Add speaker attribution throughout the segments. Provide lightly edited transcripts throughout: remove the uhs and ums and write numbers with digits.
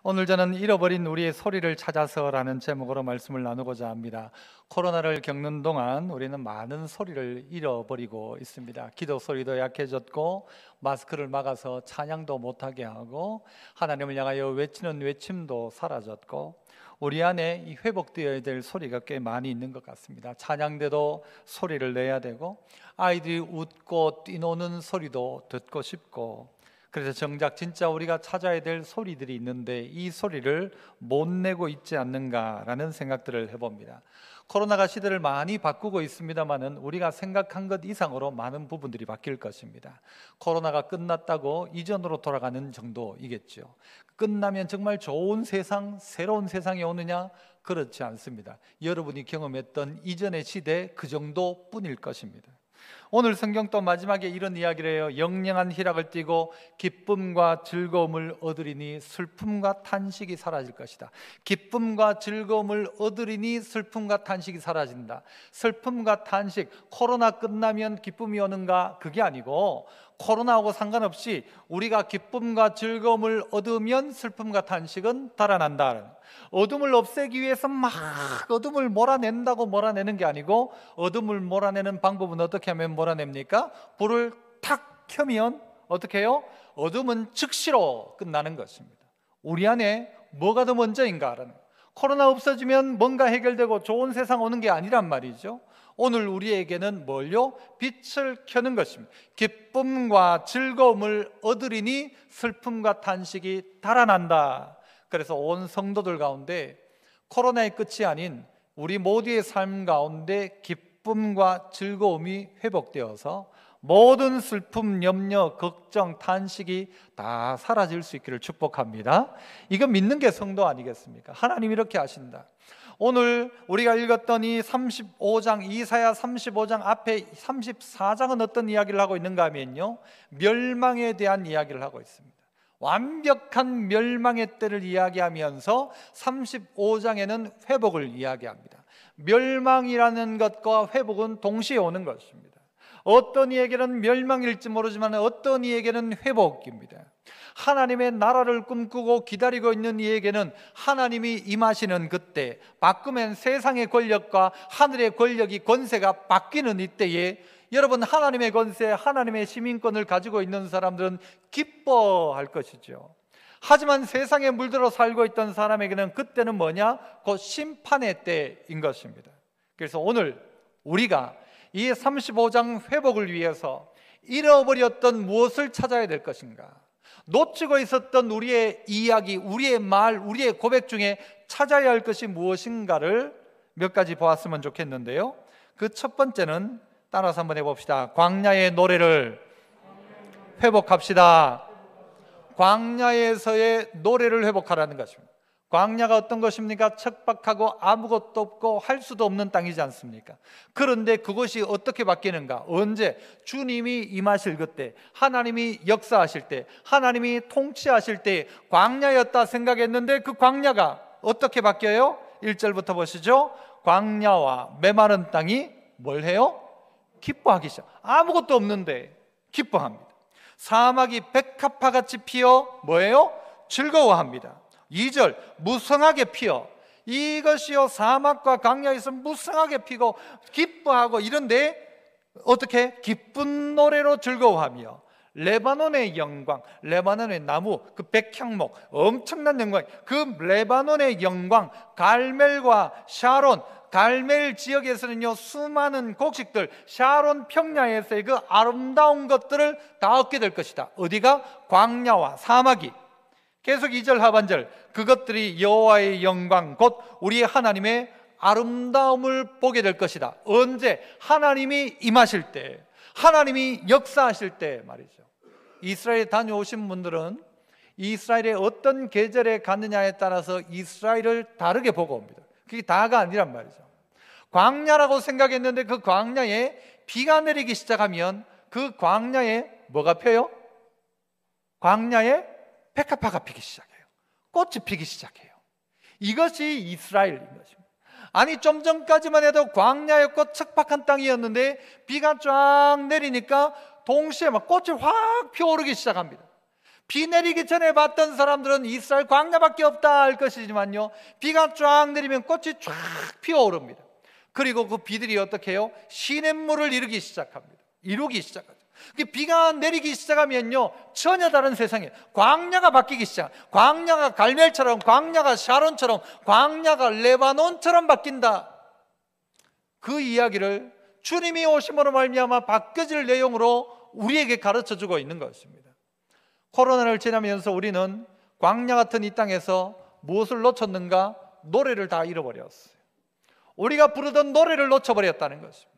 Speaker 1: 오늘 저는 잃어버린 우리의 소리를 찾아서라는 제목으로 말씀을 나누고자 합니다. 코로나를 겪는 동안 우리는 많은 소리를 잃어버리고 있습니다. 기도 소리도 약해졌고, 마스크를 막아서 찬양도 못하게 하고, 하나님을 향하여 외치는 외침도 사라졌고, 우리 안에 이 회복되어야 될 소리가 꽤 많이 있는 것 같습니다. 찬양대도 소리를 내야 되고, 아이들이 웃고 뛰노는 소리도 듣고 싶고, 그래서 정작 진짜 우리가 찾아야 될 소리들이 있는데 이 소리를 못 내고 있지 않는가라는 생각들을 해봅니다. 코로나가 시대를 많이 바꾸고 있습니다만은 우리가 생각한 것 이상으로 많은 부분들이 바뀔 것입니다. 코로나가 끝났다고 이전으로 돌아가는 정도이겠죠. 끝나면 정말 좋은 세상, 새로운 세상이 오느냐? 그렇지 않습니다. 여러분이 경험했던 이전의 시대 그 정도뿐일 것입니다. 오늘 성경 또 마지막에 이런 이야기를 해요. 영영한 희락을 띠고 기쁨과 즐거움을 얻으리니 슬픔과 탄식이 사라질 것이다. 기쁨과 즐거움을 얻으리니 슬픔과 탄식이 사라진다. 슬픔과 탄식, 코로나 끝나면 기쁨이 오는가? 그게 아니고 코로나하고 상관없이 우리가 기쁨과 즐거움을 얻으면 슬픔과 탄식은 달아난다. 어둠을 없애기 위해서 막 어둠을 몰아낸다고 몰아내는 게 아니고, 어둠을 몰아내는 방법은 어떻게 하면 몰아냅니까? 불을 탁 켜면 어떻게 해요? 어둠은 즉시로 끝나는 것입니다. 우리 안에 뭐가 더 먼저인가라는, 코로나 없어지면 뭔가 해결되고 좋은 세상 오는 게 아니란 말이죠. 오늘 우리에게는 뭘요? 빛을 켜는 것입니다. 기쁨과 즐거움을 얻으리니 슬픔과 탄식이 달아난다. 그래서 온 성도들 가운데 코로나의 끝이 아닌 우리 모두의 삶 가운데 기쁨과 즐거움이 회복되어서 모든 슬픔, 염려, 걱정, 탄식이 다 사라질 수 있기를 축복합니다. 이거 믿는 게 성도 아니겠습니까? 하나님 이렇게 하신다. 오늘 우리가 읽었던 이 35장, 이사야 35장 앞에 34장은 어떤 이야기를 하고 있는가 하면요, 멸망에 대한 이야기를 하고 있습니다. 완벽한 멸망의 때를 이야기하면서 35장에는 회복을 이야기합니다. 멸망이라는 것과 회복은 동시에 오는 것입니다. 어떤 이에게는 멸망일지 모르지만 어떤 이에게는 회복입니다. 하나님의 나라를 꿈꾸고 기다리고 있는 이에게는 하나님이 임하시는 그때, 바꾸면 세상의 권력과 하늘의 권력이, 권세가 바뀌는 이때에 여러분, 하나님의 권세, 하나님의 시민권을 가지고 있는 사람들은 기뻐할 것이죠. 하지만 세상에 물들어 살고 있던 사람에게는 그때는 뭐냐? 곧 심판의 때인 것입니다. 그래서 오늘 우리가 이 35장 회복을 위해서 잃어버렸던 무엇을 찾아야 될 것인가? 놓치고 있었던 우리의 이야기, 우리의 말, 우리의 고백 중에 찾아야 할 것이 무엇인가를 몇 가지 보았으면 좋겠는데요. 그 첫 번째는 따라서 한번 해봅시다. 광야의 노래를 회복합시다. 광야에서의 노래를 회복하라는 것입니다. 광야가 어떤 것입니까? 척박하고 아무것도 없고 할 수도 없는 땅이지 않습니까? 그런데 그것이 어떻게 바뀌는가? 언제? 주님이 임하실 그때, 하나님이 역사하실 때, 하나님이 통치하실 때 광야였다 생각했는데 그 광야가 어떻게 바뀌어요? 1절부터 보시죠. 광야와 메마른 땅이 뭘 해요? 기뻐하기 시작. 아무것도 없는데 기뻐합니다. 사막이 백합화같이 피어 뭐예요? 즐거워합니다. 2절, 무성하게 피어, 이것이요 사막과 광야에서 무성하게 피고 기뻐하고 이런데 어떻게? 기쁜 노래로 즐거워하며 레바논의 영광, 레바논의 나무, 그 백향목, 엄청난 영광, 그 레바논의 영광, 갈멜과 샤론, 갈멜 지역에서는요 수많은 곡식들, 샤론 평야에서의 그 아름다운 것들을 다 얻게 될 것이다. 어디가? 광야와 사막이. 계속 2절 하반절, 그것들이 여호와의 영광 곧 우리 하나님의 아름다움을 보게 될 것이다. 언제? 하나님이 임하실 때, 하나님이 역사하실 때 말이죠. 이스라엘에 다녀오신 분들은 이스라엘에 어떤 계절에 갔느냐에 따라서 이스라엘을 다르게 보고 옵니다. 그게 다가 아니란 말이죠. 광야라고 생각했는데 그 광야에 비가 내리기 시작하면 그 광야에 뭐가 펴요? 광야에 백합화가 피기 시작해요. 꽃이 피기 시작해요. 이것이 이스라엘인 것입니다. 아니 좀 전까지만 해도 광야였고 척박한 땅이었는데 비가 쫙 내리니까 동시에 막 꽃이 확 피어오르기 시작합니다. 비 내리기 전에 봤던 사람들은 이스라엘 광야밖에 없다 할 것이지만요, 비가 쫙 내리면 꽃이 쫙 피어오릅니다. 그리고 그 비들이 어떻게 해요? 시냇물을 이루기 시작하죠. 비가 내리기 시작하면요, 전혀 다른 세상이에요. 광야가 바뀌기 시작. 광야가 갈멜처럼, 광야가 샤론처럼, 광야가 레바논처럼 바뀐다. 그 이야기를 주님이 오심으로 말미암아 바뀌어질 내용으로 우리에게 가르쳐주고 있는 것입니다. 코로나를 지나면서 우리는 광야 같은 이 땅에서 무엇을 놓쳤는가? 노래를 다 잃어버렸어요. 우리가 부르던 노래를 놓쳐버렸다는 것입니다.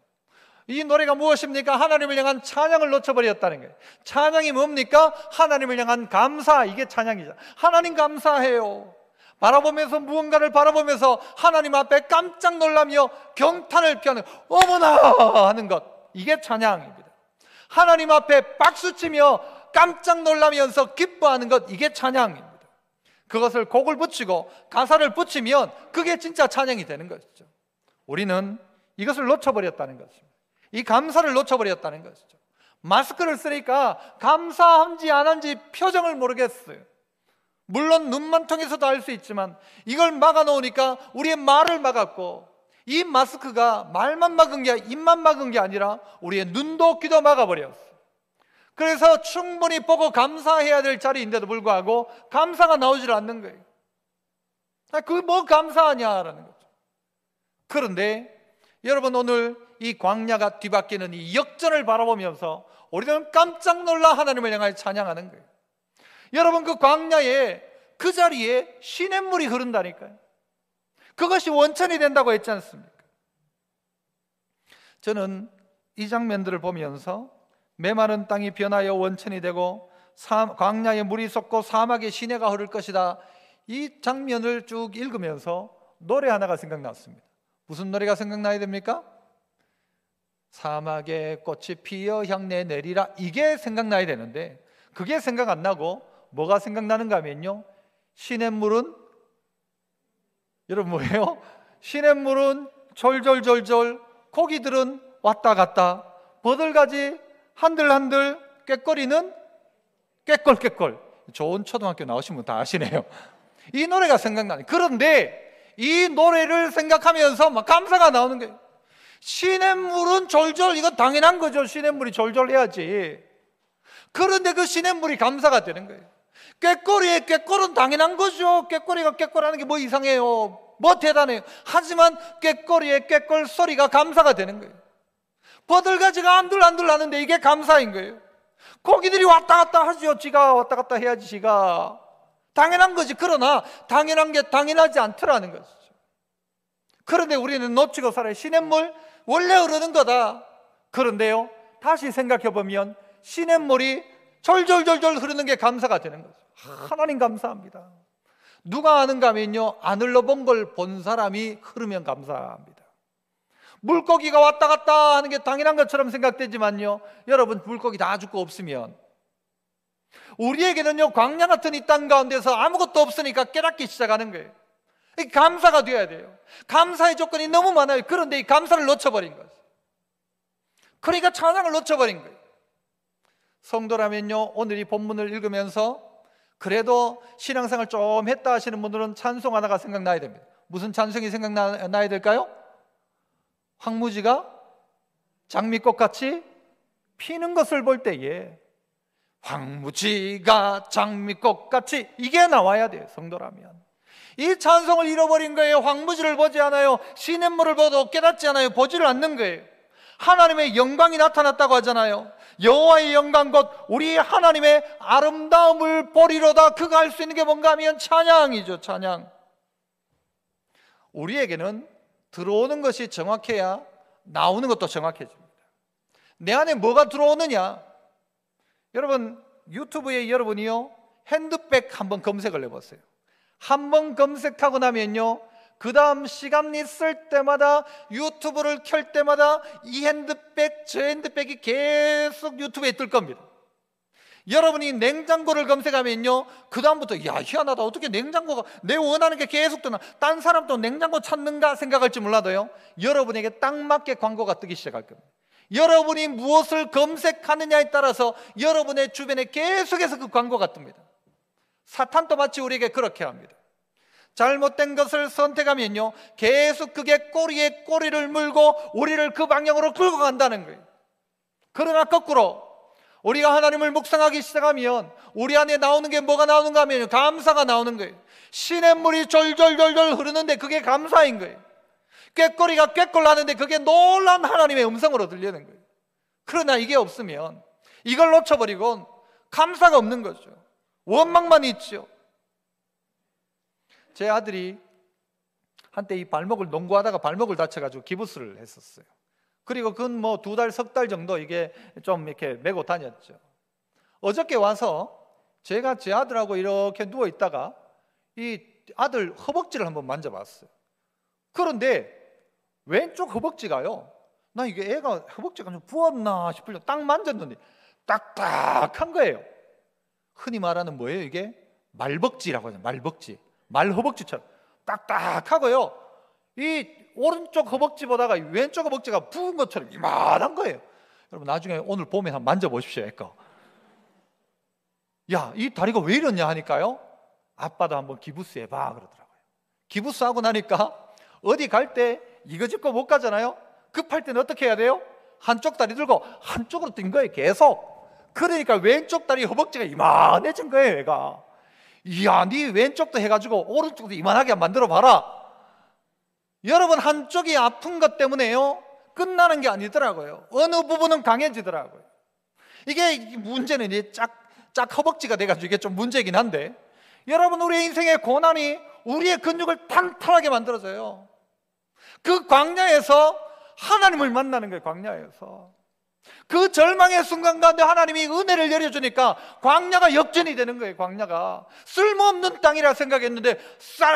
Speaker 1: 이 노래가 무엇입니까? 하나님을 향한 찬양을 놓쳐버렸다는 거예요. 찬양이 뭡니까? 하나님을 향한 감사, 이게 찬양이죠. 하나님 감사해요. 바라보면서, 무언가를 바라보면서 하나님 앞에 깜짝 놀라며 경탄을 피하는, 어머나 하는 것, 이게 찬양입니다. 하나님 앞에 박수치며 깜짝 놀라면서 기뻐하는 것, 이게 찬양입니다. 그것을 곡을 붙이고 가사를 붙이면 그게 진짜 찬양이 되는 것이죠. 우리는 이것을 놓쳐버렸다는 것입니다. 이 감사를 놓쳐버렸다는 것이죠. 마스크를 쓰니까 감사한지 안 한지 표정을 모르겠어요. 물론 눈만 통해서도 알 수 있지만 이걸 막아놓으니까 우리의 말을 막았고, 이 마스크가 말만 막은 게, 입만 막은 게 아니라 우리의 눈도 귀도 막아버렸어요. 그래서 충분히 보고 감사해야 될 자리인데도 불구하고 감사가 나오질 않는 거예요. 그게 뭐 감사하냐라는 거죠. 그런데 여러분, 오늘 이 광야가 뒤바뀌는 이 역전을 바라보면서 우리는 깜짝 놀라 하나님을 향하여 찬양하는 거예요. 여러분, 그 광야에, 그 자리에 시냇물이 흐른다니까요. 그것이 원천이 된다고 했지 않습니까? 저는 이 장면들을 보면서 메마른 땅이 변하여 원천이 되고 광야에 물이 솟고 사막에 시내가 흐를 것이다, 이 장면을 쭉 읽으면서 노래 하나가 생각났습니다. 무슨 노래가 생각나야 됩니까? 사막에 꽃이 피어 향내 내리라, 이게 생각나야 되는데 그게 생각 안 나고 뭐가 생각나는가 하면요, 시냇물은, 여러분 뭐예요? 시냇물은 졸졸졸졸, 고기들은 왔다 갔다, 버들가지 한들한들, 꾀꼬리는 꾀꼴꾀꼴. 좋은 초등학교 나오신 분 다 아시네요. 이 노래가 생각나네. 그런데 이 노래를 생각하면서 막 감사가 나오는 거예요. 시냇물은 졸졸, 이건 당연한 거죠. 시냇물이 졸졸해야지. 그런데 그 시냇물이 감사가 되는 거예요. 꾀꼬리의 꾀꼴은 당연한 거죠. 꾀꼬리가 꾀꼴하는 게 뭐 이상해요, 뭐 대단해요. 하지만 꾀꼬리의 꾀꼴 소리가 감사가 되는 거예요. 버들가지가 안들안들 하는데 이게 감사인 거예요. 고기들이 왔다 갔다 하죠. 지가 왔다 갔다 해야지, 지가. 당연한 거지. 그러나 당연한 게 당연하지 않더라는 것이죠. 그런데 우리는 놓치고 살아요. 시냇물 원래 흐르는 거다. 그런데요, 다시 생각해 보면 시냇물이 졸졸졸졸 흐르는 게 감사가 되는 거죠. 하나님 감사합니다. 누가 아는가 하면요, 안 흘러본 걸 본 사람이 흐르면 감사합니다. 물고기가 왔다 갔다 하는 게 당연한 것처럼 생각되지만요, 여러분, 물고기 다 죽고 없으면, 우리에게는요, 광야 같은 이 땅 가운데서 아무것도 없으니까 깨닫기 시작하는 거예요. 감사가 돼야 돼요. 감사의 조건이 너무 많아요. 그런데 이 감사를 놓쳐버린 거예요. 그러니까 찬양을 놓쳐버린 거예요. 성도라면요, 오늘 이 본문을 읽으면서 그래도 신앙생활 좀 했다 하시는 분들은 찬송 하나가 생각나야 됩니다. 무슨 찬송이 생각나야 될까요? 황무지가 장미꽃같이 피는 것을 볼 때에, 황무지가 장미꽃같이, 이게 나와야 돼요. 성도라면 이 찬송을 잃어버린 거예요. 황무지를 보지 않아요. 시냇물을 보도 깨닫지 않아요. 보지를 않는 거예요. 하나님의 영광이 나타났다고 하잖아요. 여호와의 영광 곧 우리 하나님의 아름다움을 보리로다. 그가 할 수 있는 게 뭔가 하면 찬양이죠. 찬양. 우리에게는 들어오는 것이 정확해야 나오는 것도 정확해집니다. 내 안에 뭐가 들어오느냐. 여러분, 유튜브에 여러분이요, 핸드백 한번 검색을 해보세요. 한번 검색하고 나면요, 그 다음 시간 있을 때마다, 유튜브를 켤 때마다 이 핸드백, 저 핸드백이 계속 유튜브에 뜰 겁니다. 여러분이 냉장고를 검색하면요, 그 다음부터 야, 희한하다, 어떻게 냉장고가 내 원하는 게 계속 뜨나, 딴 사람도 냉장고 찾는가 생각할지 몰라도요, 여러분에게 딱 맞게 광고가 뜨기 시작할 겁니다. 여러분이 무엇을 검색하느냐에 따라서 여러분의 주변에 계속해서 그 광고가 뜹니다. 사탄도 마치 우리에게 그렇게 합니다. 잘못된 것을 선택하면요, 계속 그게 꼬리에 꼬리를 물고 우리를 그 방향으로 끌고 간다는 거예요. 그러나 거꾸로 우리가 하나님을 묵상하기 시작하면 우리 안에 나오는 게 뭐가 나오는가 하면 감사가 나오는 거예요. 시냇물이 졸졸졸졸 흐르는데 그게 감사인 거예요. 꾀꼬리가 꾀꼴나는데 그게 놀라운 하나님의 음성으로 들리는 거예요. 그러나 이게 없으면, 이걸 놓쳐버리곤 감사가 없는 거죠. 원망만 있죠. 제 아들이 한때 이 발목을 농구하다가 발목을 다쳐가지고 기부스를 했었어요. 그리고 그건 뭐 2달, 3달 정도 이게 좀 이렇게 메고 다녔죠. 어저께 와서 제가 제 아들하고 이렇게 누워 있다가 이 아들 허벅지를 한번 만져봤어요. 그런데 왼쪽 허벅지가요, 나 이게 애가 허벅지가 좀 부었나 싶을 정도 딱 만졌는데 딱딱한 거예요. 흔히 말하는 뭐예요? 이게 말벅지라고 하죠. 말벅지, 말허벅지처럼 딱딱하고요, 이 오른쪽 허벅지보다가 왼쪽 허벅지가 부은 것처럼 이만한 거예요. 여러분 나중에 오늘 보면 한번 만져보십시오. 애거. 야, 이 다리가 왜 이러냐 하니까요, 아빠도 한번 기부스 해봐 그러더라고요. 기부스 하고 나니까 어디 갈 때 이거 짚고 못 가잖아요. 급할 때는 어떻게 해야 돼요? 한쪽 다리 들고 한쪽으로 뛴 거예요, 계속. 그러니까 왼쪽 다리 허벅지가 이만해진 거예요, 얘가. 이야, 네 왼쪽도 해가지고 오른쪽도 이만하게 만들어 봐라. 여러분, 한쪽이 아픈 것 때문에요 끝나는 게 아니더라고요. 어느 부분은 강해지더라고요. 이게 문제는 이제 짝 허벅지가 돼가지고 이게 좀 문제긴 한데, 여러분, 우리의 인생의 고난이 우리의 근육을 탄탄하게 만들어줘요. 그 광야에서 하나님을 만나는 거예요. 광야에서 그 절망의 순간 가운데 하나님이 은혜를 내려주니까 광야가 역전이 되는 거예요. 광야가 쓸모없는 땅이라 생각했는데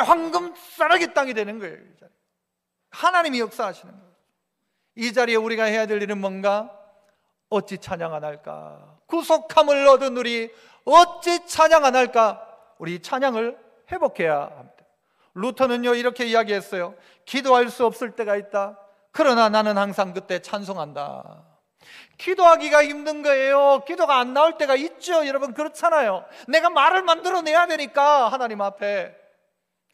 Speaker 1: 황금 쌀아기 땅이 되는 거예요. 하나님이 역사하시는 거예요. 이 자리에 우리가 해야 될 일은 뭔가? 어찌 찬양 안 할까? 구속함을 얻은 우리 어찌 찬양 안 할까? 우리 찬양을 회복해야 합니다. 루터는요 이렇게 이야기했어요. 기도할 수 없을 때가 있다. 그러나 나는 항상 그때 찬송한다. 기도하기가 힘든 거예요. 기도가 안 나올 때가 있죠. 여러분, 그렇잖아요. 내가 말을 만들어내야 되니까 하나님 앞에.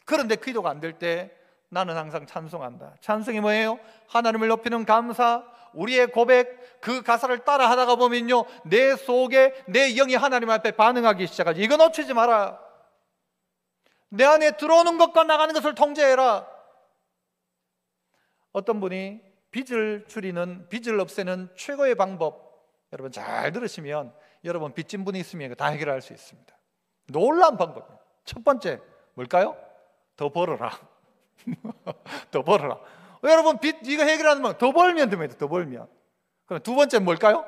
Speaker 1: 그런데 기도가 안 될 때 나는 항상 찬송한다. 찬송이 뭐예요? 하나님을 높이는 감사, 우리의 고백. 그 가사를 따라 하다가 보면요, 내 속에 내 영이 하나님 앞에 반응하기 시작하지. 이거 놓치지 마라. 내 안에 들어오는 것과 나가는 것을 통제해라. 어떤 분이 빚을 없애는 최고의 방법, 여러분 잘 들으시면, 여러분 빚진 분이 있으면 다 해결할 수 있습니다. 놀라운 방법이에요. 첫 번째 뭘까요? 더 벌어라. 더 벌어라. 여러분 빚 이거 해결하는 방법, 더 벌면 됩니다. 더 벌면. 그럼 두 번째는 뭘까요?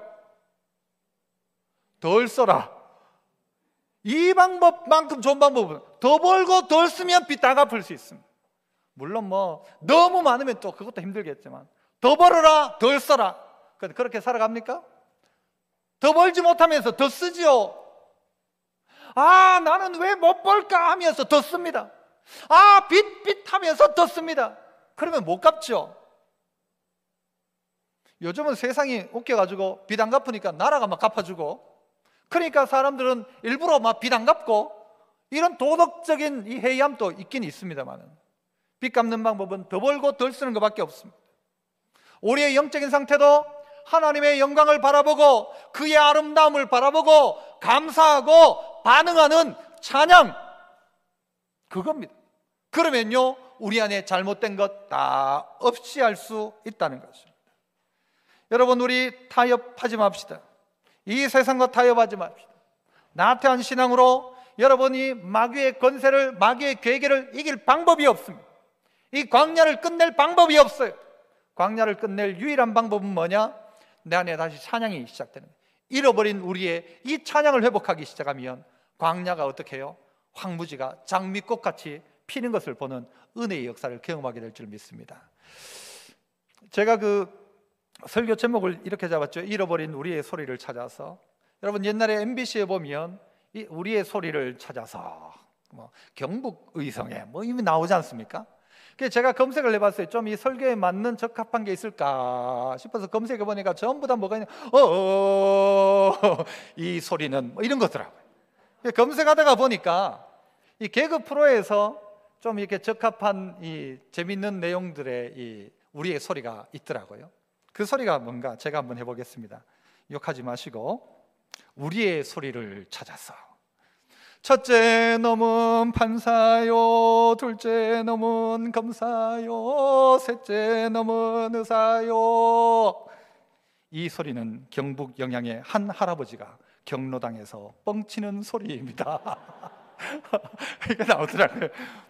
Speaker 1: 덜 써라. 이 방법만큼 좋은 방법은 더 벌고 덜 쓰면 빚 다 갚을 수 있습니다. 물론 뭐 너무 많으면 또 그것도 힘들겠지만, 더 벌어라, 덜 써라. 그렇게 살아갑니까? 더 벌지 못하면서 더 쓰지요. 아, 나는 왜 못 벌까 하면서 더 씁니다. 아, 빚 하면서 더 씁니다. 그러면 못 갚죠. 요즘은 세상이 웃겨가지고 빚 안 갚으니까 나라가 막 갚아주고, 그러니까 사람들은 일부러 막 빚 안 갚고, 이런 도덕적인 이 해이함도 있긴 있습니다만, 빚 갚는 방법은 더 벌고 덜 쓰는 것밖에 없습니다. 우리의 영적인 상태도 하나님의 영광을 바라보고 그의 아름다움을 바라보고 감사하고 반응하는 찬양, 그겁니다. 그러면요 우리 안에 잘못된 것 다 없이 할 수 있다는 것입니다. 여러분, 우리 타협하지 맙시다. 이 세상과 타협하지 맙시다. 나태한 신앙으로 여러분이 마귀의 권세를, 마귀의 괴계를 이길 방법이 없습니다. 이 광야를 끝낼 방법이 없어요. 광야를 끝낼 유일한 방법은 뭐냐? 내 안에 다시 찬양이 시작되는 거예요. 잃어버린 우리의 이 찬양을 회복하기 시작하면 광야가 어떻게 해요? 황무지가 장미꽃같이 피는 것을 보는 은혜의 역사를 경험하게 될 줄 믿습니다. 제가 그 설교 제목을 이렇게 잡았죠. 잃어버린 우리의 소리를 찾아서. 여러분, 옛날에 MBC에 보면 이 우리의 소리를 찾아서 뭐 경북 의성에 뭐 이미 나오지 않습니까? 그래서 제가 검색을 해봤어요. 좀 이 설교에 맞는 적합한 게 있을까 싶어서 검색해 보니까 전부 다 뭐가 있냐, 이 소리는 뭐 이런 거더라고요. 검색하다가 보니까 이 개그 프로에서 좀 이렇게 적합한 이 재밌는 내용들의 이 우리의 소리가 있더라고요. 그 소리가 뭔가 제가 한번 해보겠습니다. 욕하지 마시고. 우리의 소리를 찾아서. 첫째 놈은 판사요, 둘째 놈은 검사요, 셋째 놈은 의사요. 이 소리는 경북 영양의 한 할아버지가 경로당에서 뻥치는 소리입니다. 이거 나오더라고요.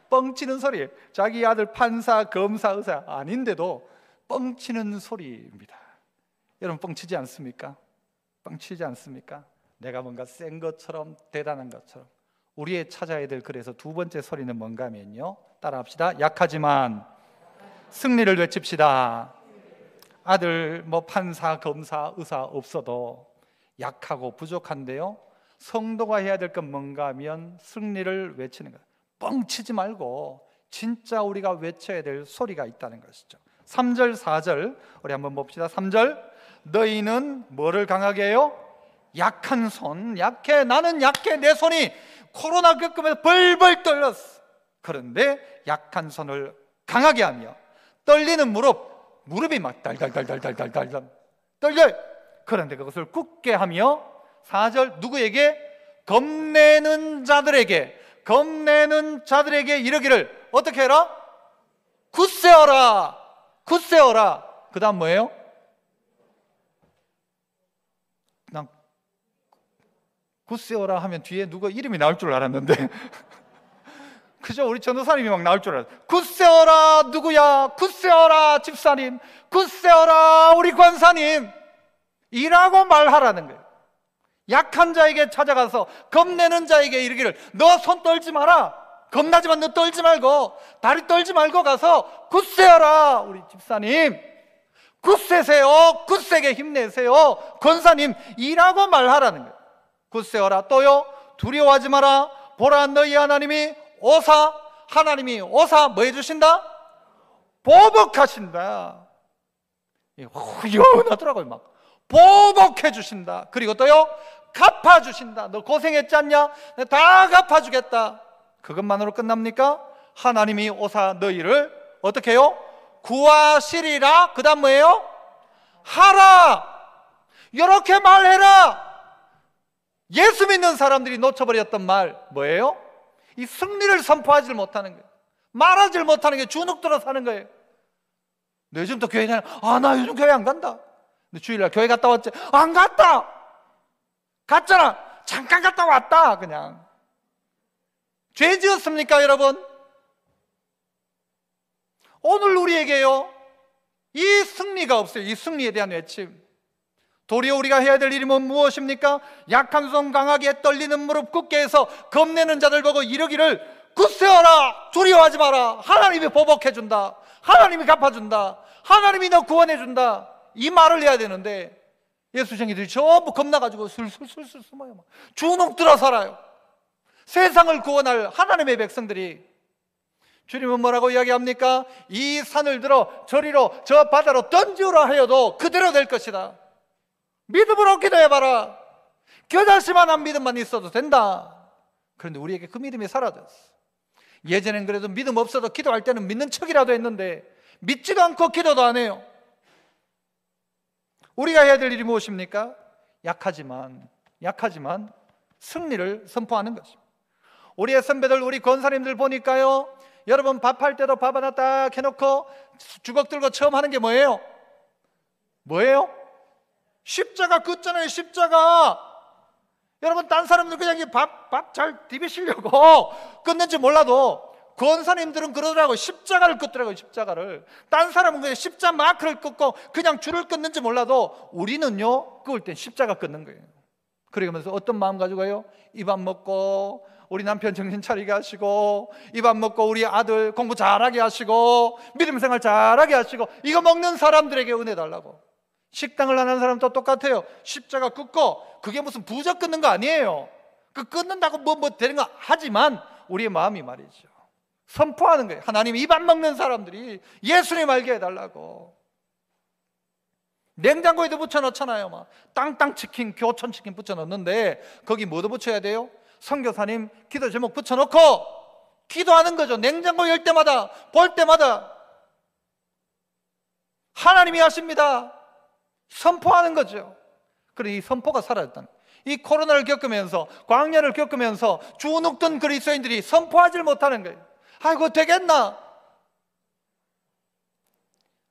Speaker 1: 뻥치는 소리. 자기 아들 판사, 검사, 의사 아닌데도 뻥치는 소리입니다. 여러분 뻥치지 않습니까? 뻥치지 않습니까? 내가 뭔가 센 것처럼 대단한 것처럼. 우리의 찾아야 될 그래서 두 번째 소리는 뭔가 하면요, 따라합시다. 약하지만 승리를 외칩시다. 아들 뭐 판사, 검사, 의사 없어도 약하고 부족한데요, 성도가 해야 될 건 뭔가 하면 승리를 외치는 거예요. 뻥치지 말고 진짜 우리가 외쳐야 될 소리가 있다는 것이죠. 3절 4절 우리 한번 봅시다. 3절, 너희는 뭐를 강하게 해요? 약한 손. 약해. 나는 약해. 내 손이 코로나 겪으면서 벌벌 떨렸어. 그런데 약한 손을 강하게 하며 떨리는 무릎이 막 달달달달달달달 떨려요. 그런데 그것을 굳게 하며 4절, 누구에게? 겁내는 자들에게 이르기를 어떻게 해라? 굳세어라. 굳세어라. 그 다음 뭐예요? 난 굳세어라 하면 뒤에 누가 이름이 나올 줄 알았는데 그죠? 우리 전도사님이 막 나올 줄 알았어요. 굳세어라. 누구야? 굳세어라 집사님, 굳세어라 우리 권사님 이라고 말하라는 거예요. 약한 자에게 찾아가서 겁내는 자에게 이르기를, 너 손 떨지 마라. 겁나지만 너 떨지 말고, 다리 떨지 말고 가서 굳세어라 우리 집사님, 굳세세요. 굳세게 힘내세요 권사님 이라고 말하라는 거예요. 굳세어라. 또요, 두려워하지 마라. 보라, 너희 하나님이 오사, 하나님이 오사 뭐 해주신다? 보복하신다. 후련하더라고요. 막 보복해 주신다. 그리고 또요, 갚아주신다. 너 고생했지 않냐? 내가 다 갚아주겠다. 그것만으로 끝납니까? 하나님이 오사 너희를 어떻게 해요? 구하시리라. 그 다음 뭐예요? 하라. 이렇게 말해라. 예수 믿는 사람들이 놓쳐버렸던 말 뭐예요? 이 승리를 선포하지 못하는 거예요. 말하지 못하는 게 주눅들어 사는 거예요. 너 요즘 또 교회 다녀? 나 요즘 교회 안 간다. 너 주일날 교회 갔다 왔지? 안 갔다. 갔잖아. 잠깐 갔다 왔다. 그냥 죄 지었습니까 여러분? 오늘 우리에게요, 이 승리가 없어요. 이 승리에 대한 외침. 도리어 우리가 해야 될 일이 무엇입니까? 약한 손 강하게 떨리는 무릎 굳게 해서 겁내는 자들 보고 이르기를 굳세어라. 두려워하지 마라. 하나님이 보복해준다. 하나님이 갚아준다. 하나님이 너 구원해준다. 이 말을 해야 되는데 예수쟁이들이 전부 겁나가지고 술술술술 숨어요. 주눅들어 살아요. 세상을 구원할 하나님의 백성들이. 주님은 뭐라고 이야기합니까? 이 산을 들어 저리로 저 바다로 던지오라 하여도 그대로 될 것이다. 믿음으로 기도해봐라. 겨자씨만한 믿음만 있어도 된다. 그런데 우리에게 그 믿음이 사라졌어. 예전엔 그래도 믿음 없어도 기도할 때는 믿는 척이라도 했는데 믿지도 않고 기도도 안 해요. 우리가 해야 될 일이 무엇입니까? 약하지만 승리를 선포하는 것입니다. 우리의 선배들, 우리 권사님들 보니까요, 여러분 밥할 때도 밥 하나 딱 해놓고 주걱 들고 처음 하는 게 뭐예요? 십자가 긋잖아요. 십자가. 여러분 딴 사람들 그냥 밥 잘 디비시려고 끊는지 몰라도 권사님들은 그러더라고요. 십자가를 긋더라고요. 십자가를. 딴 사람은 그냥 십자 마크를 긋고 그냥 줄을 끊는지 몰라도 우리는요, 그을 땐 십자가 끊는 거예요. 그러면서 어떤 마음 가지고 가요? 이 밥 먹고 우리 남편 정신 차리게 하시고, 이 밥 먹고 우리 아들 공부 잘하게 하시고, 믿음 생활 잘하게 하시고, 이거 먹는 사람들에게 은혜 달라고. 식당을 하는 사람도 똑같아요. 십자가 끊고, 그게 무슨 부적 끊는 거 아니에요. 그 끊는다고 뭐 되는 거 하지만 우리의 마음이 말이죠, 선포하는 거예요. 하나님, 이 밥 먹는 사람들이 예수님 알게 해달라고. 냉장고에도 붙여놓잖아요. 막 땅땅 치킨, 교촌 치킨 붙여놓는데 거기 뭐도 붙여야 돼요? 선교사님 기도 제목 붙여놓고 기도하는 거죠. 냉장고 열 때마다, 볼 때마다 하나님이 하십니다 선포하는 거죠. 그리고 이 선포가 사라졌다는 거예요. 이 코로나를 겪으면서, 광야를 겪으면서 주눅든 그리스도인들이 선포하지 못하는 거예요. 아이고 되겠나?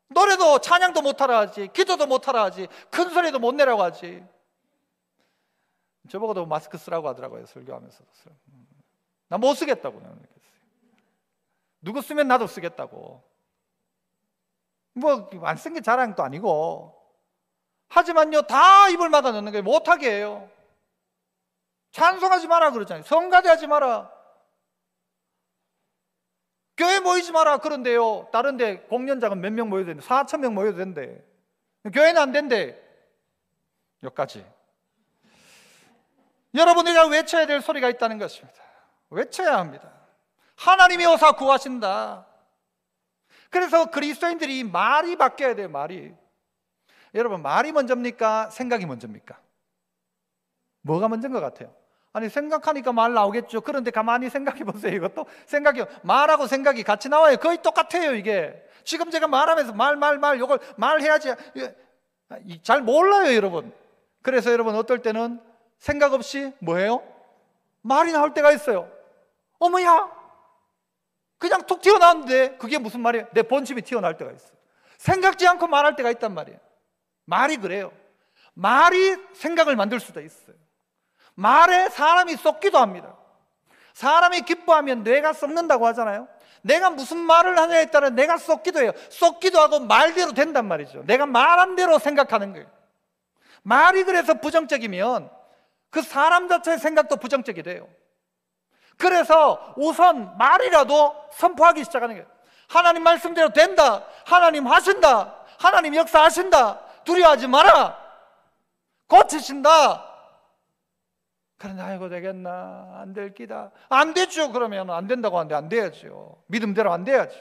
Speaker 1: 노래도 찬양도 못하라 하지, 기도도 못하라 하지, 큰 소리도 못 내라고 하지. 저보고도 마스크 쓰라고 하더라고요. 설교하면서. 나 못 쓰겠다고. 누구 쓰면 나도 쓰겠다고. 뭐 안 쓴 게 자랑도 아니고. 하지만요, 다 입을 막아 넣는 거예요. 못하게 해요. 찬송하지 마라 그러잖아요. 성가대하지 마라, 교회 모이지 마라 그런데요, 다른 데 공연장은 몇 명 모여도 되는데 4,000명 모여도 된대. 교회는 안 된대. 여기까지. 여러분들이 외쳐야 될 소리가 있다는 것입니다. 외쳐야 합니다. 하나님이 오사 구하신다. 그래서 그리스도인들이 말이 바뀌어야 돼요. 말이. 여러분, 말이 먼저입니까? 생각이 먼저입니까? 뭐가 먼저인 것 같아요? 아니, 생각하니까 말 나오겠죠. 그런데 가만히 생각해 보세요. 이것도 생각이요, 말하고 생각이 같이 나와요. 거의 똑같아요. 이게 지금 제가 말하면서 말 이걸 말해야지, 잘 몰라요 여러분. 그래서 여러분, 어떨 때는 생각 없이 뭐예요? 말이 나올 때가 있어요. 어머야, 그냥 툭 튀어나왔는데 그게 무슨 말이에요? 내 본심이 튀어나올 때가 있어요. 생각지 않고 말할 때가 있단 말이에요. 말이 그래요. 말이 생각을 만들 수도 있어요. 말에 사람이 쏟기도 합니다. 사람이 기뻐하면 뇌가 썩는다고 하잖아요. 내가 무슨 말을 하냐에 따라 내가 쏟기도 해요. 쏟기도 하고 말대로 된단 말이죠. 내가 말한 대로 생각하는 거예요. 말이 그래서 부정적이면 그 사람 자체의 생각도 부정적이 돼요. 그래서 우선 말이라도 선포하기 시작하는 거예요. 하나님 말씀대로 된다, 하나님 하신다, 하나님 역사하신다, 두려워하지 마라, 고치신다. 그런데 아이고 되겠나, 안 될 기다. 안 되죠. 그러면 안 된다고 하는데 안 돼야죠. 믿음대로 안 돼야죠.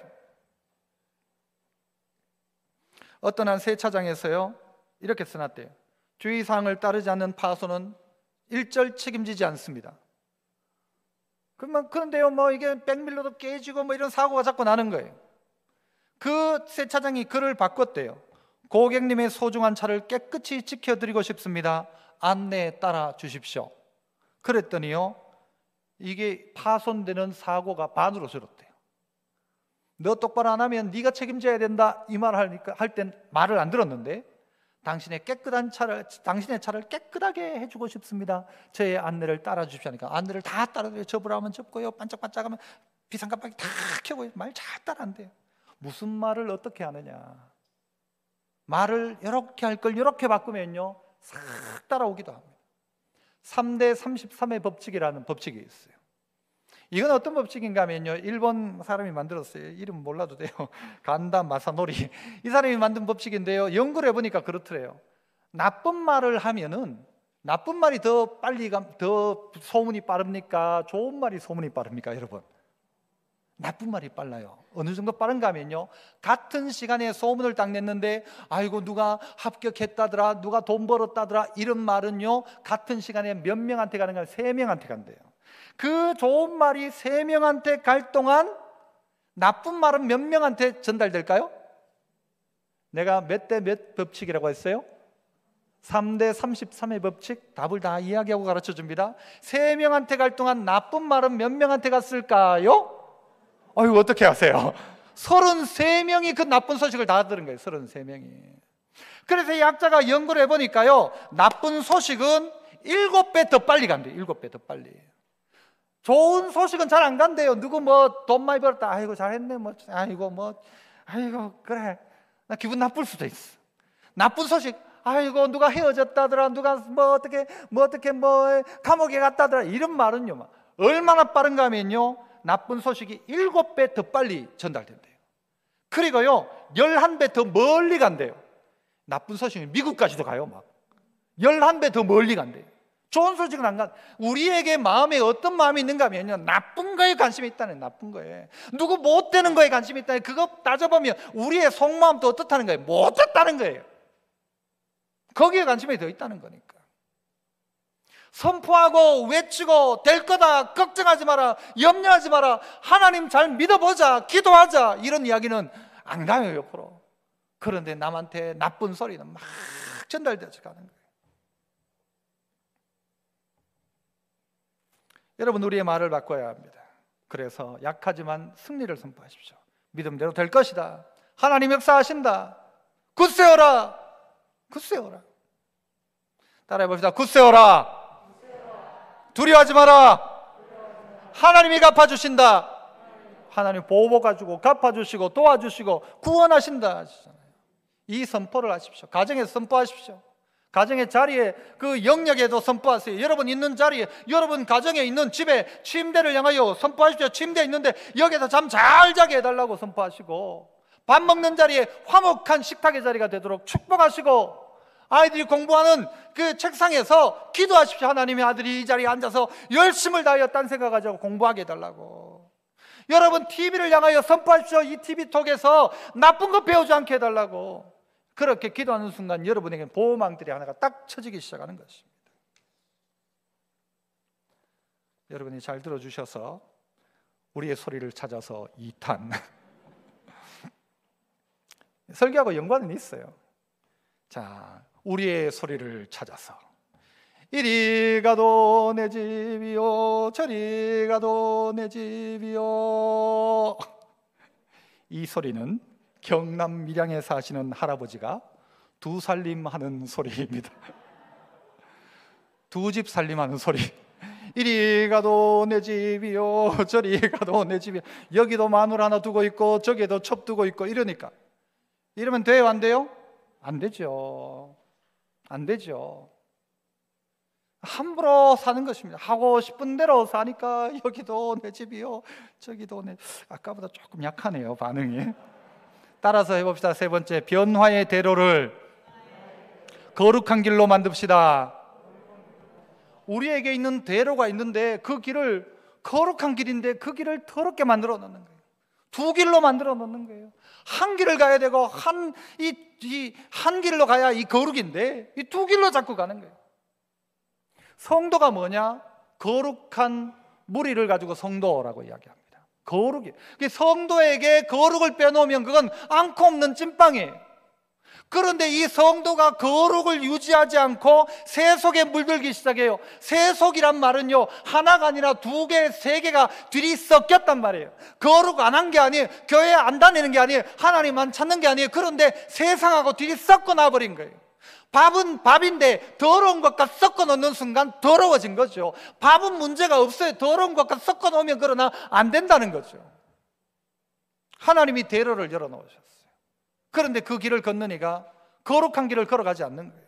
Speaker 1: 어떤 한 세차장에서요, 이렇게 써놨대요. 주의사항을 따르지 않는 파손은 일절 책임지지 않습니다. 그런데요, 이게 백밀러도 깨지고 이런 사고가 자꾸 나는 거예요. 그 세차장이 글을 바꿨대요. 고객님의 소중한 차를 깨끗이 지켜드리고 싶습니다. 안내에 따라 주십시오. 그랬더니요, 이게 파손되는 사고가 반으로 줄었대요. 너 똑바로 안 하면 네가 책임져야 된다, 이 말을 할 땐 말을 안 들었는데, 당신의 차를 깨끗하게 해주고 싶습니다. 저의 안내를 따라 주십시오 하니까 안내를 다 따라줘요. 접으라면 접고요, 반짝반짝하면 비상깜빡이 다 켜고요. 말 잘 따라한대요. 무슨 말을 어떻게 하느냐, 말을 이렇게 할 걸 이렇게 바꾸면요 싹 따라오기도 합니다. 3대 33의 법칙이라는 법칙이 있어요. 이건 어떤 법칙인가 하면요, 일본 사람이 만들었어요. 이름 몰라도 돼요. 간다 마사노리, 이 사람이 만든 법칙인데요, 연구를 해보니까 그렇더래요. 나쁜 말을 하면은, 나쁜 말이 더 빨리 더 소문이 빠릅니까? 좋은 말이 소문이 빠릅니까? 여러분, 나쁜 말이 빨라요. 어느 정도 빠른가 하면요, 같은 시간에 소문을 딱 냈는데 아이고 누가 합격했다더라, 누가 돈 벌었다더라, 이런 말은요 같은 시간에 몇 명한테 가는 게 아니라 3명한테 간대요. 그 좋은 말이 3명한테 갈 동안 나쁜 말은 몇 명한테 전달될까요? 내가 몇 대 몇 법칙이라고 했어요? 3대 33의 법칙. 답을 다 이야기하고 가르쳐 줍니다. 3명한테 갈 동안 나쁜 말은 몇 명한테 갔을까요? 어이구, 어떻게 하세요? 33명이 그 나쁜 소식을 다 들은 거예요. 33명이. 그래서 이 약자가 연구를 해보니까요, 나쁜 소식은 7배 더 빨리 간대요. 7배 더 빨리. 좋은 소식은 잘 안 간대요. 누구 돈 많이 벌었다, 아이고 잘했네, 아이고 그래, 나 기분 나쁠 수도 있어. 나쁜 소식, 아이고 누가 헤어졌다더라, 누가 어떻게 감옥에 갔다더라, 이런 말은요 얼마나 빠른가 하면요, 나쁜 소식이 7배 더 빨리 전달된대요. 그리고요 11배 더 멀리 간대요. 나쁜 소식은 미국까지도 가요. 11배 더 멀리 간대요. 좋은 소식은 안 가. 우리에게 마음에 어떤 마음이 있는가 하면요, 나쁜 거에 관심이 있다는, 나쁜 거에, 누구 못 되는 거에 관심이 있다는, 그거 따져보면 우리의 속마음도 어떻다는 거예요? 못 됐다는 거예요. 거기에 관심이 더 있다는 거니까. 선포하고 외치고 될 거다, 걱정하지 마라, 염려하지 마라, 하나님 잘 믿어보자, 기도하자, 이런 이야기는 안 가요, 옆으로. 그런데 남한테 나쁜 소리는 막 전달되어져 가는 거예요. 여러분, 우리의 말을 바꿔야 합니다. 그래서 약하지만 승리를 선포하십시오. 믿음대로 될 것이다, 하나님 역사하신다, 굳세어라, 굳세어라. 따라해 봅시다. 굳세어라, 두려워하지 마라, 하나님이 갚아주신다. 하나님 보복해주고 갚아주시고 도와주시고 구원하신다 하시잖아요. 이 선포를 하십시오. 가정에서 선포하십시오. 가정의 자리에, 그 영역에도 선포하세요. 여러분 있는 자리에, 여러분 가정에 있는 집에 침대를 향하여 선포하십시오. 침대에 있는데 여기에서 잠 잘 자게 해달라고 선포하시고, 밥 먹는 자리에 화목한 식탁의 자리가 되도록 축복하시고, 아이들이 공부하는 그 책상에서 기도하십시오. 하나님의 아들이 이 자리에 앉아서 열심을 다하여 딴 생각하지 않고 공부하게 해달라고. 여러분 TV를 향하여 선포하십시오. 이 TV톡에서 나쁜 거 배우지 않게 해달라고. 그렇게 기도하는 순간 여러분에게 보호망들이 하나가 딱 쳐지기 시작하는 것입니다. 여러분이 잘 들어주셔서 우리의 소리를 찾아서 2탄 설교하고 연관은 있어요. 자, 우리의 소리를 찾아서. 이리 가도 내 집이요, 저리 가도 내 집이요. 이 소리는 경남 밀양에 사시는 할아버지가 두 살림하는 소리입니다. 두 집 살림하는 소리. 이리 가도 내 집이요, 저리 가도 내 집이요. 여기도 마늘 하나 두고 있고 저기도 첩 두고 있고 이러니까. 이러면 돼요, 안 돼요? 안 되죠. 안 되죠. 함부로 사는 것입니다. 하고 싶은 대로 사니까 여기도 내 집이요, 저기도 내. 아까보다 조금 약하네요, 반응이. 따라서 해봅시다. 세 번째, 변화의 대로를 거룩한 길로 만듭시다. 우리에게 있는 대로가 있는데 그 길을, 거룩한 길인데 그 길을 더럽게 만들어 놓는 거예요. 두 길로 만들어 놓는 거예요. 한 길을 가야 되고 한 길로 가야 이 거룩인데 이 두 길로 자꾸 가는 거예요. 성도가 뭐냐? 거룩한 무리를 가지고 성도라고 이야기합니다. 거룩이. 성도에게 거룩을 빼놓으면 그건 앙코 없는 찐빵이에요. 그런데 이 성도가 거룩을 유지하지 않고 세속에 물들기 시작해요. 세속이란 말은요, 하나가 아니라 두 개, 세 개가 둘이 섞였단 말이에요. 거룩 안 한 게 아니에요. 교회 안 다니는 게 아니에요. 하나님만 찾는 게 아니에요. 그런데 세상하고 둘이 섞어 놔버린 거예요. 밥은 밥인데 더러운 것과 섞어 놓는 순간 더러워진 거죠. 밥은 문제가 없어요. 더러운 것과 섞어 놓으면 그러나 안 된다는 거죠. 하나님이 대로를 열어 놓으셨어요. 그런데 그 길을 걷는 이가 거룩한 길을 걸어가지 않는 거예요.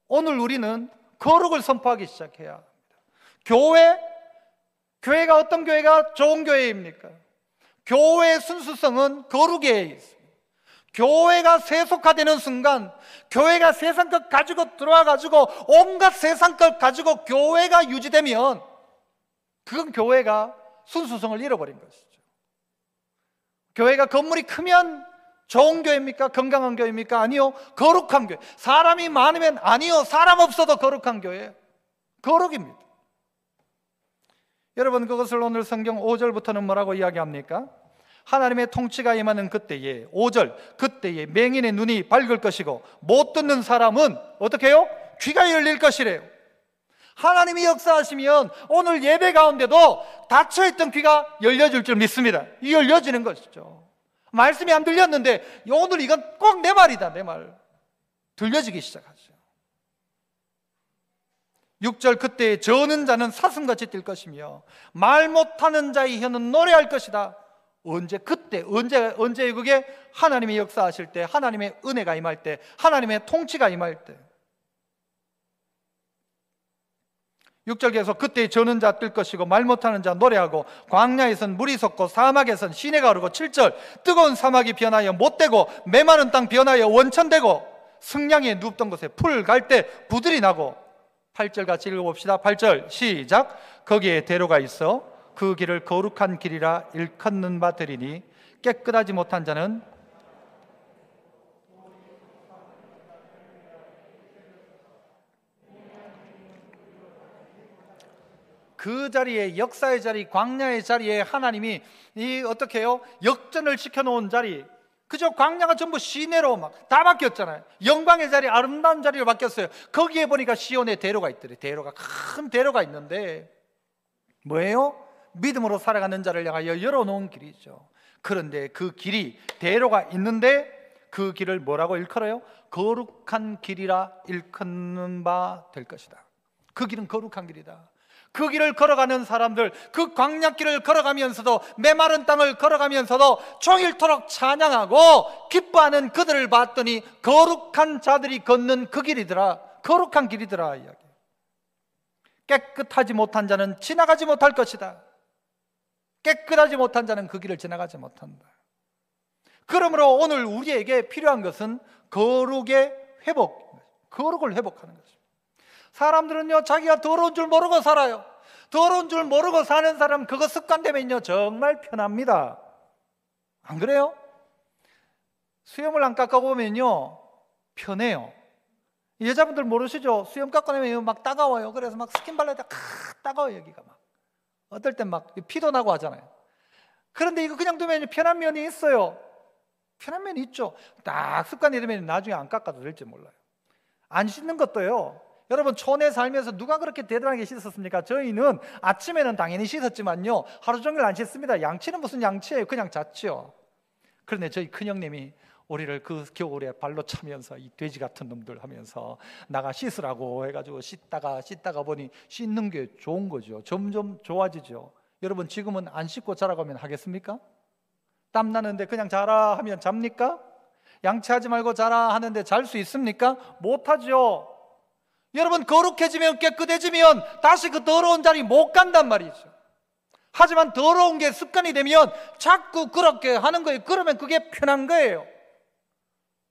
Speaker 1: 오늘 우리는 거룩을 선포하기 시작해야 합니다. 교회가 어떤 교회가 좋은 교회입니까? 교회의 순수성은 거룩에 있습니다. 교회가 세속화되는 순간, 교회가 세상 것 가지고 들어와 가지고 온갖 세상 것 가지고 교회가 유지되면 그건 교회가 순수성을 잃어버린 것이죠. 교회가 건물이 크면 좋은 교회입니까? 건강한 교회입니까? 아니요, 거룩한 교회. 사람이 많으면 아니요, 사람 없어도 거룩한 교회예요. 거룩입니다. 여러분, 그것을 오늘 성경 5절부터는 뭐라고 이야기합니까? 하나님의 통치가 임하는 그때에, 5절, 그때에 맹인의 눈이 밝을 것이고 못 듣는 사람은 어떻게 해요? 귀가 열릴 것이래요. 하나님이 역사하시면 오늘 예배 가운데도 닫혀있던 귀가 열려질 줄 믿습니다. 이 열려지는 것이죠. 말씀이 안 들렸는데 오늘 이건 꼭 내 말이다, 내 말. 들려지기 시작하죠. 6절, 그때 저는 자는 사슴같이 뛸 것이며 말 못하는 자의 혀는 노래할 것이다. 언제? 그때. 언제 그게? 하나님이 역사하실 때, 하나님의 은혜가 임할 때, 하나님의 통치가 임할 때. 6절 계속, 그때 저는 자 뜰 것이고 말 못하는 자 노래하고 광야에선 물이 솟고 사막에선 시내가 흐르고. 7절, 뜨거운 사막이 변하여 못되고 메마른 땅 변하여 원천되고 승량에 눕던 곳에 풀 갈 때 부들이 나고. 8절 같이 읽어봅시다. 8절 시작. 거기에 대로가 있어 그 길을 거룩한 길이라 일컫는 바 되리니 깨끗하지 못한 자는 그 자리에, 역사의 자리, 광야의 자리에 하나님이 어떻게 해요? 역전을 시켜놓은 자리, 그저 광야가 전부 시내로 막 다 바뀌었잖아요. 영광의 자리, 아름다운 자리로 바뀌었어요. 거기에 보니까 시온의 대로가 있더래. 대로가, 큰 대로가 있는데 뭐예요? 믿음으로 살아가는 자를 향하여 열어놓은 길이죠. 그런데 그 길이, 대로가 있는데 그 길을 뭐라고 일컬어요? 거룩한 길이라 일컫는 바 될 것이다. 그 길은 거룩한 길이다. 그 길을 걸어가는 사람들, 그 광야길을 걸어가면서도, 메마른 땅을 걸어가면서도 종일토록 찬양하고 기뻐하는 그들을 봤더니 거룩한 자들이 걷는 그 길이더라. 거룩한 길이더라 이야기. 깨끗하지 못한 자는 지나가지 못할 것이다. 깨끗하지 못한 자는 그 길을 지나가지 못한다. 그러므로 오늘 우리에게 필요한 것은 거룩의 회복, 거룩을 회복하는 것입니다. 사람들은요, 자기가 더러운 줄 모르고 살아요. 더러운 줄 모르고 사는 사람, 그거 습관되면요 정말 편합니다. 안 그래요? 수염을 안 깎아보면요 편해요. 여자분들 모르시죠? 수염 깎아내면 막 따가워요. 그래서 막 스킨 발라야 돼. 따가워요. 여기가 막 어떨 땐 막 피도 나고 하잖아요. 그런데 이거 그냥 두면 편한 면이 있어요. 편한 면이 있죠. 딱 습관이 되면 나중에 안 깎아도 될지 몰라요. 안 씻는 것도요, 여러분 촌에 살면서 누가 그렇게 대단하게 씻었습니까? 저희는 아침에는 당연히 씻었지만요 하루 종일 안 씻습니다. 양치는 무슨 양치예요? 그냥 잤죠. 그런데 저희 큰형님이 우리를 그 겨울에 발로 차면서 이 돼지 같은 놈들 하면서 나가 씻으라고 해가지고 씻다가 보니 씻는 게 좋은 거죠. 점점 좋아지죠. 여러분 지금은 안 씻고 자라고 하면 하겠습니까? 땀 나는데 그냥 자라 하면 잡니까? 양치하지 말고 자라 하는데 잘 수 있습니까? 못하죠. 여러분 거룩해지면, 깨끗해지면 다시 그 더러운 자리 못 간단 말이죠. 하지만 더러운 게 습관이 되면 자꾸 그렇게 하는 거예요. 그러면 그게 편한 거예요.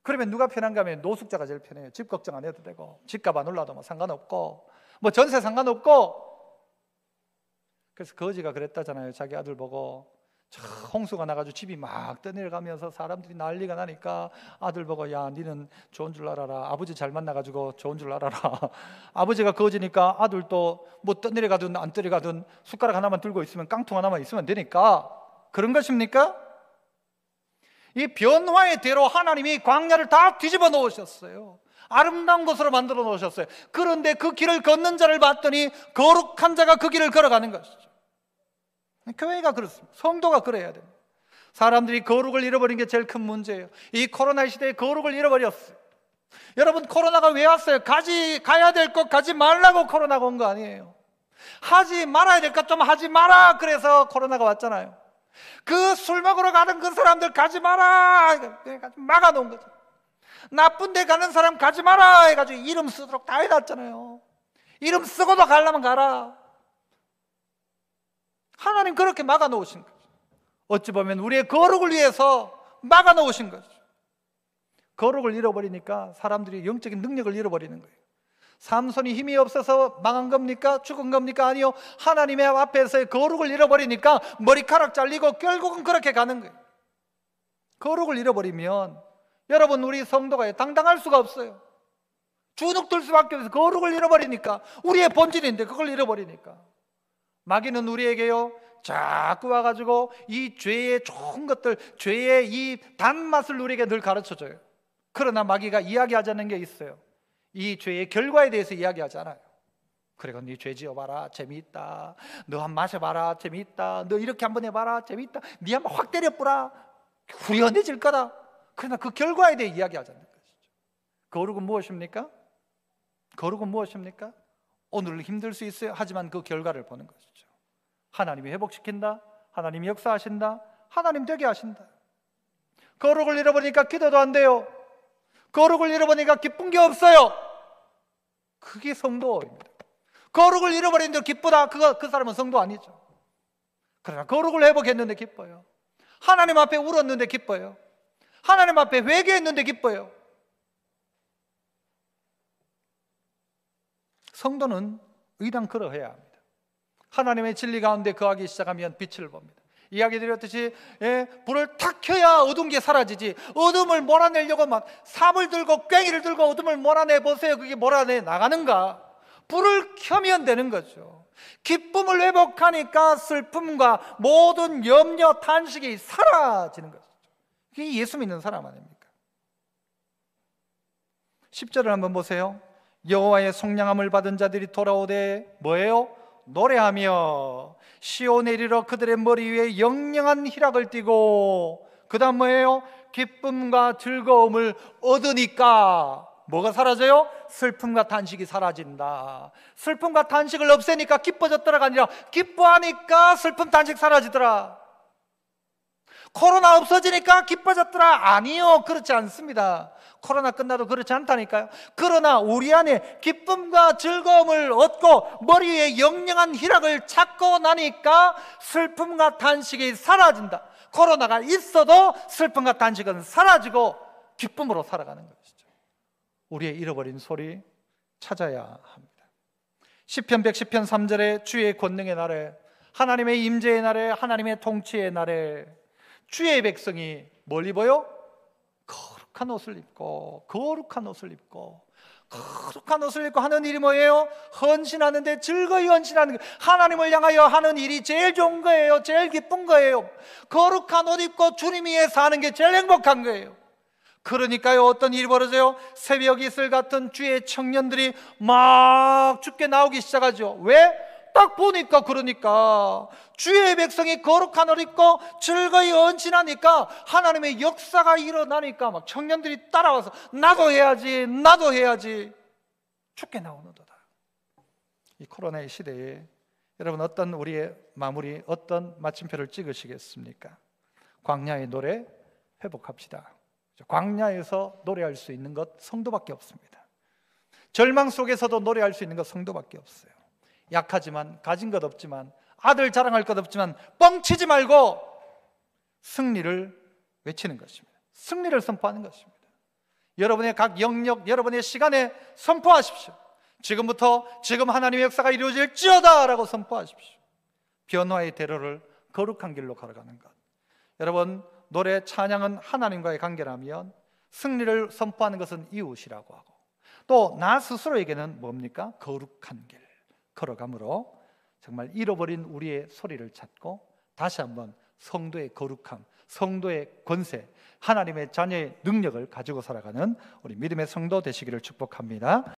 Speaker 1: 그러면 누가 편한가 하면 노숙자가 제일 편해요. 집 걱정 안 해도 되고, 집값 안 올라도 뭐 상관없고, 뭐 전세 상관없고. 그래서 거지가 그랬다잖아요. 자기 아들 보고 홍수가 나가지고 집이 막 떠내려가면서 사람들이 난리가 나니까 아들 보고, 야 니는 좋은 줄 알아라. 아버지 잘 만나가지고 좋은 줄 알아라. 아버지가 거지니까 아들도 뭐 떠내려가든 안 떠내려가든 숟가락 하나만 들고 있으면, 깡통 하나만 있으면 되니까. 그런 것입니까? 이 변화의 대로 하나님이 광야를 다 뒤집어 놓으셨어요. 아름다운 곳으로 만들어 놓으셨어요. 그런데 그 길을 걷는 자를 봤더니 거룩한 자가 그 길을 걸어가는 것이죠. 교회가 그렇습니다. 성도가 그래야 됩니다. 사람들이 거룩을 잃어버린 게 제일 큰 문제예요. 이 코로나 시대에 거룩을 잃어버렸어요. 여러분 코로나가 왜 왔어요? 가야 될 것 가지 말라고 코로나가 온 거 아니에요. 하지 말아야 될 것 좀 하지 마라 그래서 코로나가 왔잖아요. 그 술 먹으러 가는 그 사람들 가지 마라 해가지고 막아놓은 거죠. 나쁜 데 가는 사람 가지 마라 해가지고 이름 쓰도록 다 해놨잖아요. 이름 쓰고도 가려면 가라. 하나님 그렇게 막아놓으신 거죠. 어찌 보면 우리의 거룩을 위해서 막아놓으신 거죠. 거룩을 잃어버리니까 사람들이 영적인 능력을 잃어버리는 거예요. 삼손이 힘이 없어서 망한 겁니까? 죽은 겁니까? 아니요. 하나님의 앞에서의 거룩을 잃어버리니까 머리카락 잘리고 결국은 그렇게 가는 거예요. 거룩을 잃어버리면 여러분 우리 성도가 당당할 수가 없어요. 주눅들 수밖에 없어요. 거룩을 잃어버리니까, 우리의 본질인데 그걸 잃어버리니까. 마귀는 우리에게요 자꾸 와가지고 이 죄의 좋은 것들, 죄의 이 단맛을 우리에게 늘 가르쳐줘요. 그러나 마귀가 이야기하자는 게 있어요. 이 죄의 결과에 대해서 이야기하지 않아요. 그리고 네 죄 지어봐라 재미있다, 너 한번 마셔봐라 재미있다, 너 이렇게 한번 해봐라 재미있다, 네 한번 확 때려보라 후련해질 거다. 그러나 그 결과에 대해 이야기하자는 것이죠. 거룩은 무엇입니까? 거룩은 무엇입니까? 오늘 힘들 수 있어요. 하지만 그 결과를 보는 것이죠. 하나님이 회복시킨다, 하나님이 역사하신다, 하나님 되게 하신다. 거룩을 잃어버리니까 기도도 안 돼요. 거룩을 잃어버리니까 기쁜 게 없어요. 그게 성도입니다. 거룩을 잃어버리는데 기쁘다, 그 사람은 성도 아니죠. 그러나 거룩을 회복했는데 기뻐요. 하나님 앞에 울었는데 기뻐요. 하나님 앞에 회개했는데 기뻐요. 성도는 의당 그러해야 합니다. 하나님의 진리 가운데 거하기 시작하면 빛을 봅니다. 이야기 드렸듯이 불을 탁 켜야 어두운 게 사라지지, 어둠을 몰아내려고 막 삽을 들고 괭이를 들고 어둠을 몰아내 보세요. 그게 몰아내 나가는가? 불을 켜면 되는 거죠. 기쁨을 회복하니까 슬픔과 모든 염려, 탄식이 사라지는 것이죠. 그게 예수 믿는 사람 아닙니까? 10절을 한번 보세요. 여호와의 속량함을 받은 자들이 돌아오되 뭐예요? 노래하며 시온에 이르러 그들의 머리 위에 영영한 희락을 띠고, 그 다음 뭐예요? 기쁨과 즐거움을 얻으니까 뭐가 사라져요? 슬픔과 탄식이 사라진다. 슬픔과 탄식을 없애니까 기뻐졌더라가 아니라 기뻐하니까 슬픔 탄식 사라지더라. 코로나 없어지니까 기뻐졌더라. 아니요, 그렇지 않습니다. 코로나 끝나도 그렇지 않다니까요. 그러나 우리 안에 기쁨과 즐거움을 얻고 머리 위에 영영한 희락을 찾고 나니까 슬픔과 탄식이 사라진다. 코로나가 있어도 슬픔과 탄식은 사라지고 기쁨으로 살아가는 것이죠. 우리의 잃어버린 소리 찾아야 합니다. 시편 110편 3절에 주의 권능의 날에, 하나님의 임재의 날에, 하나님의 통치의 날에 주의 백성이 뭘 입어요? 거룩한 옷을 입고, 거룩한 옷을 입고, 거룩한 옷을 입고 하는 일이 뭐예요? 헌신하는데 즐거이 헌신하는 거예요. 하나님을 향하여 하는 일이 제일 좋은 거예요. 제일 기쁜 거예요. 거룩한 옷 입고 주님 위해 사는 게 제일 행복한 거예요. 그러니까요, 어떤 일이 벌어져요? 새벽 이슬 같은 주의 청년들이 막 죽게 나오기 시작하죠. 왜? 딱 보니까, 그러니까 주의 백성이 거룩한 옷 입고 즐거이 헌신하니까 하나님의 역사가 일어나니까 막 청년들이 따라와서 나도 해야지, 나도 해야지 죽게 나오는도다. 이 코로나의 시대에 여러분, 어떤 우리의 마무리, 어떤 마침표를 찍으시겠습니까? 광야의 노래 회복합시다. 광야에서 노래할 수 있는 것 성도밖에 없습니다. 절망 속에서도 노래할 수 있는 것 성도밖에 없어요. 약하지만, 가진 것 없지만, 아들 자랑할 것 없지만 뻥치지 말고 승리를 외치는 것입니다. 승리를 선포하는 것입니다. 여러분의 각 영역, 여러분의 시간에 선포하십시오. 지금부터, 지금 하나님의 역사가 이루어질지어다 라고 선포하십시오. 변화의 대로를 거룩한 길로 걸어가는 것. 여러분, 노래, 찬양은 하나님과의 관계라면 승리를 선포하는 것은 이웃이라고 하고, 또 나 스스로에게는 뭡니까? 거룩한 길 걸어감으로 정말 잃어버린 우리의 소리를 찾고 다시 한번 성도의 거룩함, 성도의 권세, 하나님의 자녀의 능력을 가지고 살아가는 우리 믿음의 성도 되시기를 축복합니다.